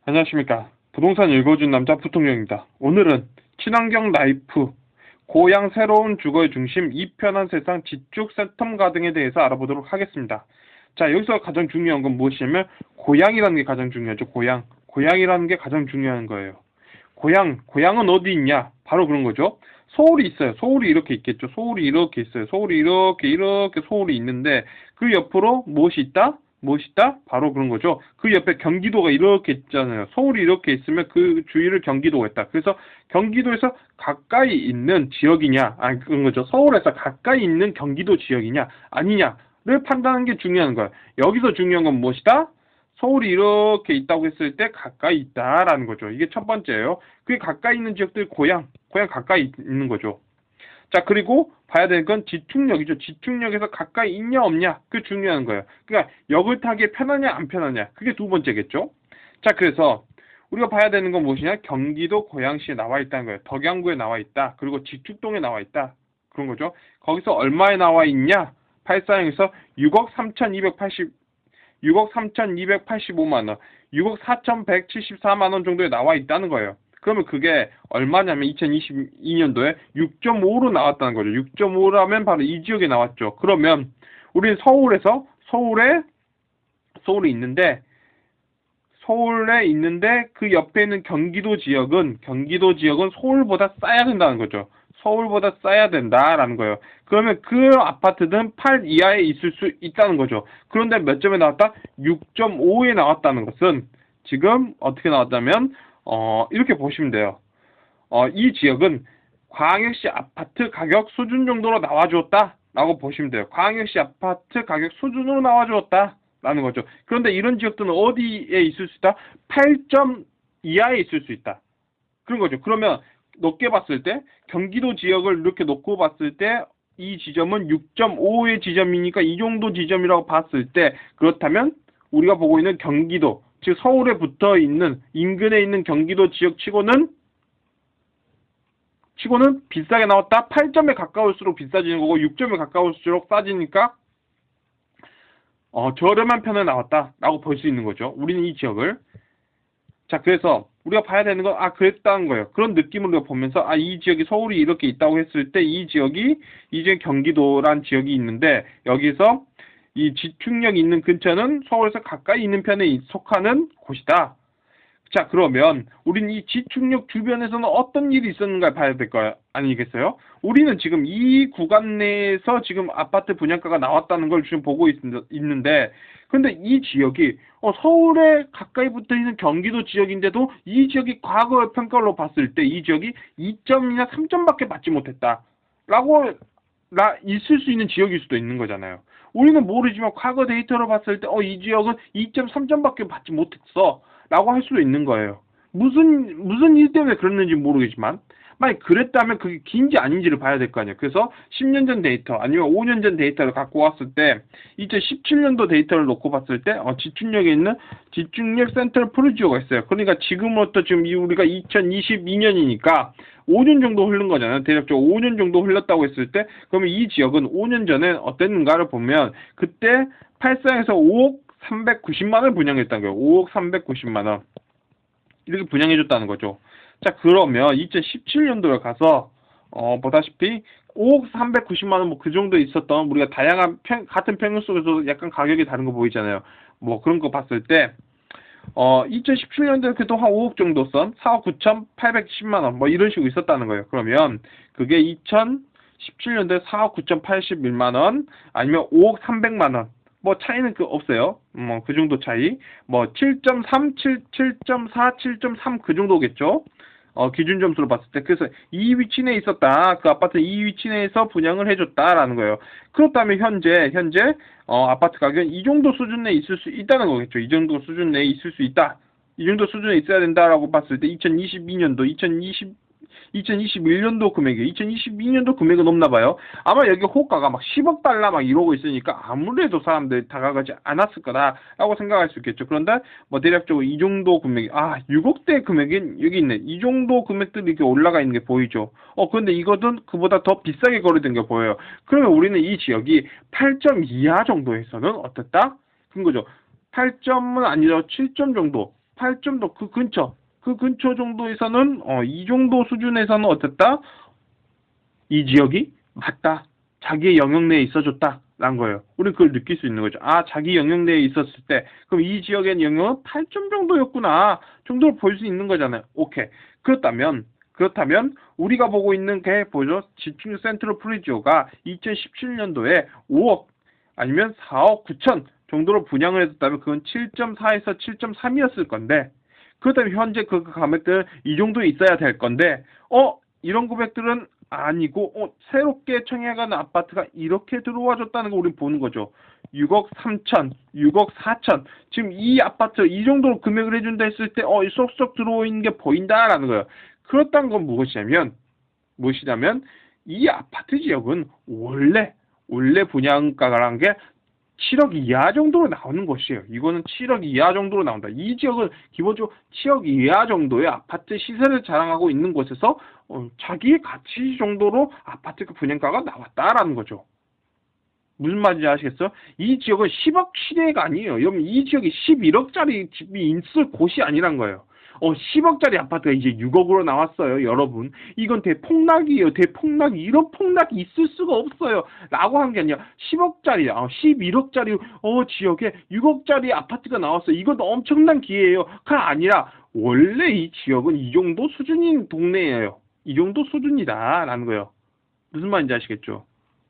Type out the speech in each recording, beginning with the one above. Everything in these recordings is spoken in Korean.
안녕하십니까. 부동산 읽어준 남자 부통령입니다. 오늘은 친환경 라이프, 고향 새로운 주거의 중심, 이편한 세상, 지축 센텀 가등에 대해서 알아보도록 하겠습니다. 자, 여기서 가장 중요한 건 무엇이냐면 고향이라는 게 가장 중요하죠. 고향이라는 게 가장 중요한 거예요. 고향은 어디 있냐? 바로 그런 거죠. 서울이 있어요. 서울이 이렇게 있겠죠. 서울이 이렇게 있어요. 서울이 이렇게 서울이 있는데 그 옆으로 무엇이 있다? 무엇이 있다? 바로 그런 거죠. 그 옆에 경기도가 이렇게 있잖아요. 서울이 이렇게 있으면 그 주위를 경기도가 있다. 그래서 경기도에서 가까이 있는 지역이냐? 아니, 그런 거죠. 서울에서 가까이 있는 경기도 지역이냐? 아니냐를 판단하는 게 중요한 거예요. 여기서 중요한 건 무엇이다? 서울이 이렇게 있다고 했을 때 가까이 있다라는 거죠. 이게 첫 번째예요. 그게 가까이 있는 지역들 고향 가까이 있는 거죠. 자, 그리고 봐야 되는 건 지축역이죠. 지축역에서 가까이 있냐 없냐 그게 중요한 거예요. 그러니까 역을 타기 편하냐 안 편하냐 그게 두 번째겠죠. 자, 그래서 우리가 봐야 되는 건 무엇이냐? 경기도 고양시에 나와 있다는 거예요. 덕양구에 나와 있다. 그리고 지축동에 나와 있다. 그런 거죠. 거기서 얼마에 나와 있냐? 84형에서 6억 3,285만 원, 6억 4,174만 원 정도에 나와 있다는 거예요. 그러면 그게 얼마냐면 2022년도에 6.5로 나왔다는 거죠. 6.5라면 바로 이 지역에 나왔죠. 그러면 우리는 서울에 있는데 그 옆에 있는 경기도 지역은 서울보다 싸야 된다는 거죠. 서울보다 싸야 된다라는 거예요. 그러면 그 아파트는 8 이하에 있을 수 있다는 거죠. 그런데 몇 점에 나왔다? 6.5에 나왔다는 것은 지금 어떻게 나왔다면 이렇게 보시면 돼요. 이 지역은 광역시 아파트 가격 수준 정도로 나와주었다라고 보시면 돼요. 광역시 아파트 가격 수준으로 나와주었다라는 거죠. 그런데 이런 지역들은 어디에 있을 수 있다? 8점 이하에 있을 수 있다. 그런 거죠. 그러면 높게 봤을 때 경기도 지역을 이렇게 놓고 봤을 때 이 지점은 6.5의 지점이니까 이 정도 지점이라고 봤을 때 그렇다면 우리가 보고 있는 경기도 즉 서울에 붙어 있는 인근에 있는 경기도 지역 치고는 비싸게 나왔다. 8점에 가까울수록 비싸지는 거고 6점에 가까울수록 싸지니까 저렴한 편에 나왔다라고 볼 수 있는 거죠. 우리는 이 지역을. 자, 그래서 우리가 봐야 되는 건 그랬다는 거예요. 그런 느낌으로 보면서 이 지역이 서울이 이렇게 있다고 했을 때 이 지역이 이제 경기도란 지역이 있는데 여기서 이 지축역 있는 근처는 서울에서 가까이 있는 편에 속하는 곳이다. 자, 그러면 우리는 이 지축역 주변에서는 어떤 일이 있었는가 봐야 될 거 아니겠어요? 우리는 지금 이 구간 내에서 지금 아파트 분양가가 나왔다는 걸 지금 보고 있는데 근데 이 지역이 서울에 가까이 붙어 있는 경기도 지역인데도 이 지역이 과거의 평가로 봤을 때 이 지역이 2점이나 3점밖에 받지 못했다. 라고 있을 수 있는 지역일 수도 있는 거잖아요. 우리는 모르지만 과거 데이터로 봤을 때 이 지역은 2점, 3점밖에 받지 못했어. 라고 할 수도 있는 거예요. 무슨 일 때문에 그랬는지 모르겠지만 만약 그랬다면 그게 긴지 아닌지를 봐야 될 거 아니에요. 그래서 10년 전 데이터 아니면 5년 전 데이터를 갖고 왔을 때 2017년도 데이터를 놓고 봤을 때 지축역에 있는 지축역 센트럴 프루지오가 있어요. 그러니까 지금부터 지금 우리가 2022년이니까 5년 정도 흐른 거잖아요. 대략적으로 5년 정도 흘렀다고 했을 때 그러면 이 지역은 5년 전에 어땠는가를 보면 그때 8상에서 5억 390만 원 분양했다는 거예요. 5억 390만 원. 이렇게 분양해줬다는 거죠. 자, 그러면 2017년도에 가서 보다시피 5억 390만 원 뭐 그 정도 있었던 우리가 다양한 같은 평균 속에서 약간 가격이 다른 거 보이잖아요. 뭐 그런 거 봤을 때 2017년도에 그래도 한 5억 정도 선 4억 9,810만 원 뭐 이런 식으로 있었다는 거예요. 그러면 그게 2017년도에 4억 9,081만 원 아니면 5억 300만 원 뭐 차이는 없어요. 뭐 그 정도 차이. 뭐 7.3, 7.4, 7.3 그 정도겠죠. 기준 점수로 봤을 때. 그래서 이 위치 내에 있었다. 그 아파트 이 위치 내에서 분양을 해줬다라는 거예요. 그렇다면 현재 아파트 가격은 이 정도 수준 내에 있을 수 있다는 거겠죠. 이 정도 수준 내에 있을 수 있다. 이 정도 수준에 있어야 된다라고 봤을 때 2022년도, 2021년도 금액이 2022년도 금액은 없나 봐요. 아마 여기 호가가 막 10억 달러 막 이러고 있으니까 아무래도 사람들이 다가가지 않았을 거다라고 생각할 수 있겠죠. 그런데 뭐 대략적으로 이 정도 금액이 6억대 금액은 여기 있네. 이 정도 금액들이 이렇게 올라가 있는 게 보이죠. 그런데 이것은 그보다 더 비싸게 거래된 게 보여요. 그러면 우리는 이 지역이 8점 이하 정도에서는 어땠다? 그런 거죠. 8점은 아니라 7점 정도. 8점도 그 근처 정도에서는 이 정도 수준에서는 어땠다? 이 지역이 맞다. 자기의 영역 내에 있어줬다라는 거예요. 우리는 그걸 느낄 수 있는 거죠. 아, 자기 영역 내에 있었을 때 그럼 이 지역의 영역은 8점 정도였구나 정도로 볼 수 있는 거잖아요. 오케이. 그렇다면 우리가 보고 있는 게 뭐죠? 집중력 센트럴 프리지오가 2017년도에 5억 아니면 4억 9천 정도로 분양을 해줬다면 그건 7.4에서 7.3이었을 건데 그렇다면 현재 그 금액들은 이 정도에 있어야 될 건데 이런 금액들은 아니고 새롭게 청약한 아파트가 이렇게 들어와 줬다는 거 우리는 보는 거죠. 6억 3천, 6억 4천. 지금 이 아파트 이 정도로 금액을 해준다 했을 때 쏙쏙 들어오는 게 보인다라는 거예요. 그렇다는 건 무엇이냐면 이 아파트 지역은 원래 분양가라는 게 7억 이하 정도로 나오는 곳이에요. 이거는 7억 이하 정도로 나온다. 이 지역은 기본적으로 7억 이하 정도의 아파트 시세를 자랑하고 있는 곳에서 자기의 가치 정도로 아파트 그 분양가가 나왔다라는 거죠. 무슨 말인지 아시겠어요? 이 지역은 10억 시대가 아니에요. 여러분 이 지역이 11억짜리 집이 있을 곳이 아니란 거예요. 10억짜리 아파트가 이제 6억으로 나왔어요, 여러분. 이건 대폭락이에요, 대폭락. 이런 폭락이 있을 수가 없어요. 라고 한 게 아니라 10억짜리, 11억짜리 지역에 6억짜리 아파트가 나왔어요. 이건 엄청난 기회예요. 가 아니라 원래 이 지역은 이 정도 수준인 동네예요. 이 정도 수준이다 라는 거예요. 무슨 말인지 아시겠죠?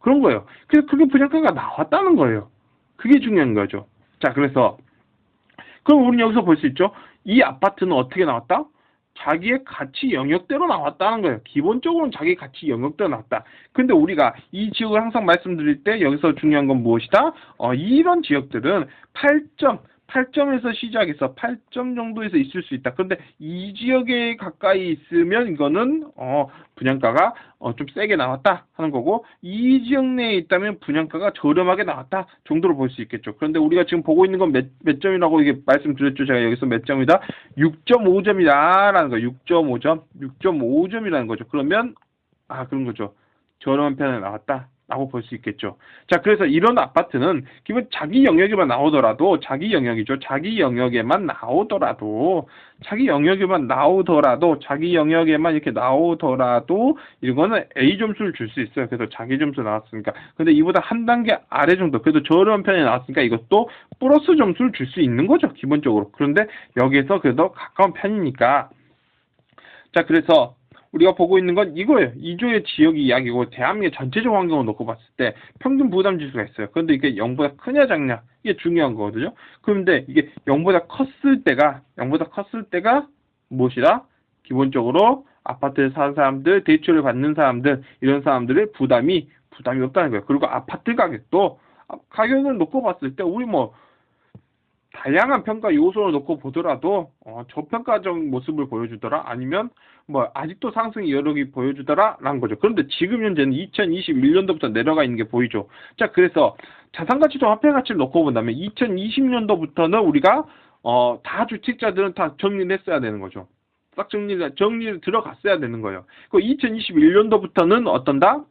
그런 거예요. 그래서 그게 분양가가 나왔다는 거예요. 그게 중요한 거죠. 자, 그럼 우리는 여기서 볼 수 있죠? 이 아파트는 어떻게 나왔다? 자기의 가치 영역대로 나왔다는 거예요. 기본적으로는 자기 가치 영역대로 나왔다. 근데 우리가 이 지역을 항상 말씀드릴 때 여기서 중요한 건 무엇이다? 이런 지역들은 8점에서 시작해서 8점 정도에서 있을 수 있다. 그런데 이 지역에 가까이 있으면 이거는 분양가가 좀 세게 나왔다 하는 거고 이 지역 내에 있다면 분양가가 저렴하게 나왔다 정도로 볼 수 있겠죠. 그런데 우리가 지금 보고 있는 건 몇 점이라고 이게 말씀드렸죠. 제가 여기서 몇 점이다? 6.5점이다라는 거예요. 6.5점이라는 거죠. 그러면 그런 거죠. 저렴한 편에 나왔다. 라고 볼 수 있겠죠. 자, 그래서 이런 아파트는 기본 자기 영역에만 나오더라도 자기 영역이죠. 자기 영역에만 나오더라도 이렇게 나오더라도 이거는 A 점수를 줄 수 있어요. 그래서 자기 점수 나왔으니까. 근데 이보다 한 단계 아래 정도 그래도 저렴한 편에 나왔으니까 이것도 플러스 점수를 줄 수 있는 거죠. 기본적으로. 그런데 여기에서 그래도 가까운 편이니까. 자, 그래서 우리가 보고 있는 건 이거예요. 2조의 지역이 이야기고 대한민국 전체적 환경을 놓고 봤을 때 평균 부담 지수가 있어요. 그런데 이게 0보다 크냐 작냐 이게 중요한 거거든요. 그런데 이게 0보다 컸을 때가 무엇이다? 기본적으로 아파트에 사는 사람들, 대출을 받는 사람들 이런 사람들의 부담이 없다는 거예요. 그리고 아파트 가격도 가격을 놓고 봤을 때 우리 다양한 평가 요소를 놓고 보더라도 저평가적 모습을 보여주더라 아니면 아직도 상승 여력이 보여주더라 라는 거죠. 그런데 지금 현재는 2021년도부터 내려가 있는 게 보이죠. 자, 그래서 자산가치와 화폐가치를 놓고 본다면 2020년도부터는 우리가 다주택자들은 다 정리를 했어야 되는 거죠. 딱 정리를 들어갔어야 되는 거예요. 그 2021년도부터는 어떤다?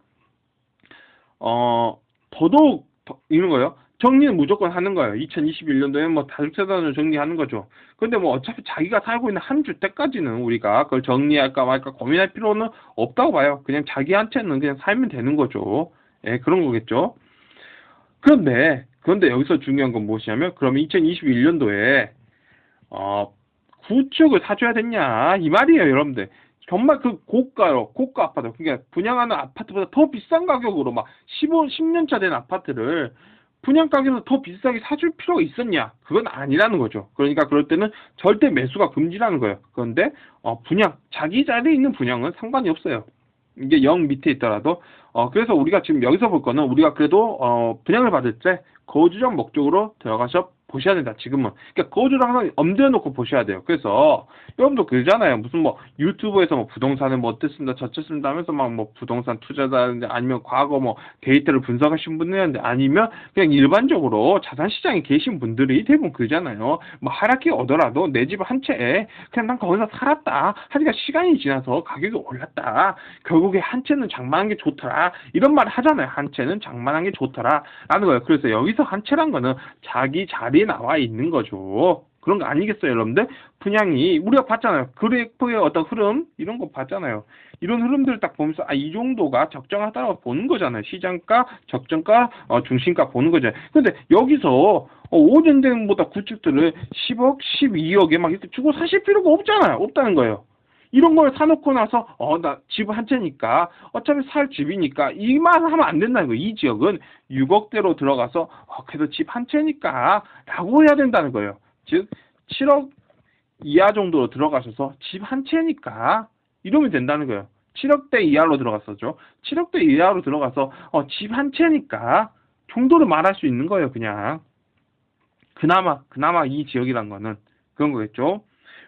더더욱 이런 거예요. 정리는 무조건 하는 거예요. 2021년도에 다주택자를 정리하는 거죠. 근데 어차피 자기가 살고 있는 한 주택까지는 우리가 그걸 정리할까 말까 고민할 필요는 없다고 봐요. 그냥 자기 한 채는 그냥 살면 되는 거죠. 예, 그런 거겠죠. 그런데 여기서 중요한 건 무엇이냐면 그러면 2021년도에 구축을 사줘야 됐냐 이 말이에요, 여러분들. 정말 그 고가 아파트, 그러니까 분양하는 아파트보다 더 비싼 가격으로 10년차 된 아파트를 분양 가격에서 더 비싸게 사줄 필요가 있었냐? 그건 아니라는 거죠. 그러니까 그럴 때는 절대 매수가 금지라는 거예요. 그런데 자기 자리에 있는 분양은 상관이 없어요. 이게 0 밑에 있더라도 그래서 우리가 지금 여기서 볼 거는 우리가 그래도 분양을 받을 때 거주적 목적으로 들어가서 보셔야 된다, 지금은. 그러니까 거주를 항상 엄대해 놓고 보셔야 돼요. 그래서 여러분도 그러잖아요. 무슨 유튜브에서 부동산을 어땠습니다, 저쨌습니다 하면서 부동산 투자자인데 아니면 과거 데이터를 분석하신 분들인데 아니면 그냥 일반적으로 자산시장에 계신 분들이 대부분 그러잖아요. 하락이 오더라도 내 집 한 채에 그냥 난 거기서 살았다. 하니까 시간이 지나서 가격이 올랐다. 결국에 한 채는 장만한 게 좋더라. 이런 말을 하잖아요. 한 채는 장만한 게 좋더라. 라는 거예요. 그래서 여기서 한 채란 거는 자기 자리에 나와 있는 거죠. 그런 거 아니겠어요, 여러분들? 분양이 우리가 봤잖아요. 그래프의 어떤 흐름 이런 거 봤잖아요. 이런 흐름들을 딱 보면서 아, 이 정도가 적정하다고 보는 거잖아요. 시장가, 적정가, 중심가 보는 거죠. 근데 여기서 5년 전보다 구축들을 10억, 12억에 막 이렇게 주고 사실 필요가 없잖아요. 없다는 거예요. 이런 걸 사놓고 나서 나 집 한 채니까 어차피 살 집이니까 이 말 하면 안 된다는 거예요. 이 지역은 6억대로 들어가서 그래도 집 한 채니까 라고 해야 된다는 거예요. 즉 7억 이하 정도로 들어가셔서 집 한 채니까 이러면 된다는 거예요. 7억대 이하로 들어갔었죠. 7억대 이하로 들어가서 집 한 채니까 정도로 말할 수 있는 거예요. 그냥 그나마 이 지역이란 거는 그런 거겠죠.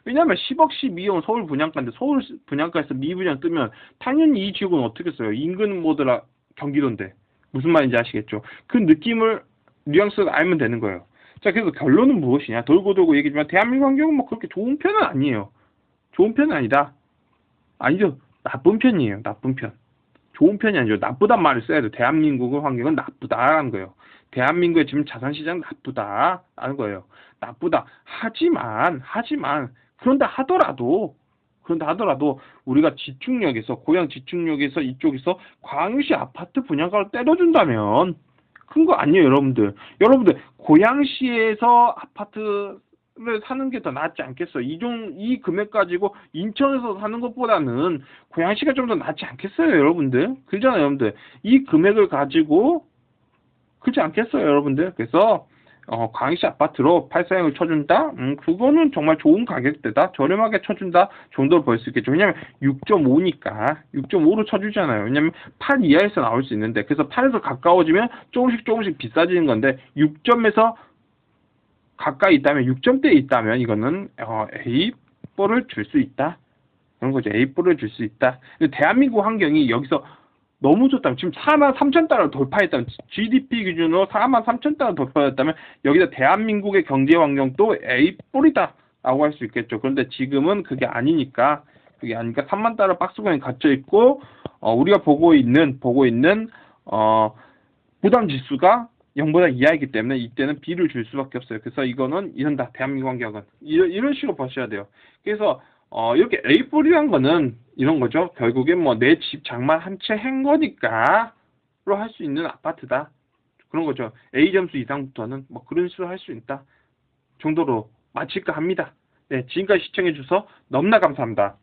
왜냐하면 10억, 12억 서울 분양가인데 서울 분양가에서 미분양 뜨면 당연히 이 지역은 어떻게 써요? 인근 모드라 경기도인데 무슨 말인지 아시겠죠? 그 느낌을 뉘앙스를 알면 되는 거예요. 자, 그래서 결론은 무엇이냐? 돌고 돌고 얘기지만 대한민국 환경은 뭐 그렇게 좋은 편은 아니에요. 좋은 편은 아니다. 아니죠. 나쁜 편이에요. 나쁜 편. 좋은 편이 아니죠. 나쁘단 말을 써야 돼요. 대한민국의 환경은 나쁘다라는 거예요. 대한민국의 지금 자산시장 나쁘다라는 거예요. 나쁘다. 하지만 그런다 하더라도 우리가 지축역에서 고향 지축역에서 이쪽에서 광역시 아파트 분양가를 때려준다면 큰 거 아니에요, 여러분들. 여러분들 고양시에서 아파트를 사는 게 더 낫지 않겠어요? 이 금액 가지고 인천에서 사는 것보다는 고양시가 좀 더 낫지 않겠어요, 여러분들? 그러잖아요, 여러분들. 이 금액을 가지고 그렇지 않겠어요, 여러분들? 그래서 광역시 아파트로 팔사형을 쳐준다? 그거는 정말 좋은 가격대다. 저렴하게 쳐준다 정도로 볼 수 있겠죠. 왜냐면 6.5니까 6.5로 쳐주잖아요. 왜냐면 8 이하에서 나올 수 있는데 그래서 8에서 가까워지면 조금씩 비싸지는 건데 6점에서 가까이 있다면 6점대에 있다면 이거는 A4를 줄 수 있다. 그런 거죠. A4를 줄 수 있다. 근데 대한민국 환경이 여기서 너무 좋다면 지금 43,000달러를 돌파했다면 GDP 기준으로 43,000달러 돌파했다면 여기다 대한민국의 경제 환경도 A4이다 라고 할 수 있겠죠. 그런데 지금은 그게 아니니까 3만 달러 박스권에 갇혀 있고 우리가 보고 있는 부담 지수가 0보다 이하이기 때문에 이때는 B를 줄 수밖에 없어요. 그래서 이거는 이런다. 대한민국 환경은 이런 식으로 보셔야 돼요. 그래서 이렇게 A4이란 거는 이런 거죠. 결국엔 뭐 내 집 장만 한 채 한 거니까로 할 수 있는 아파트다. 그런 거죠. A 점수 이상부터는 뭐 그런 식으로 할 수 있다 정도로 마칠까 합니다. 네, 지금까지 시청해 주셔서 너무나 감사합니다.